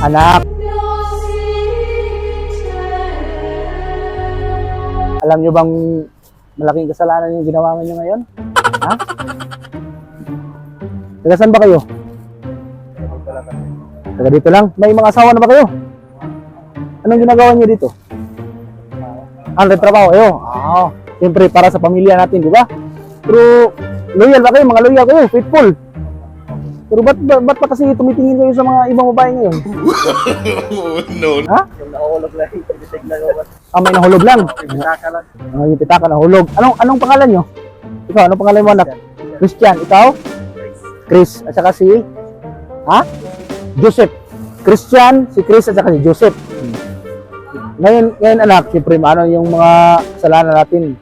Anak, alam nyo bang malaking kasalanan yung ginawa nyo ngayon? Ha? Taga saan ba kayo? Taga dito lang? May mga asawa na ba kayo? Anong ginagawa nyo dito? Nagtrabaho kayo? Siyempre para sa pamilya natin, di ba? Pero loyal ba kayo? Mga loyal kayo, faithful. Pero ba't pa kasi tumitingin kayo sa mga ibang babae ngayon? No. Ha? Yung nakahulog lang, tinitignan ko. May nahulog lang. Pinaka lang. Yung pitaka nahulog. Anong pangalan nyo? Ikaw, anong pangalan mo anak? Christian. Ikaw? Chris. At saka si? Joseph. Christian, si Chris at saka si Joseph. Ngayon anak, siyempre ano yung mga kasalanan natin.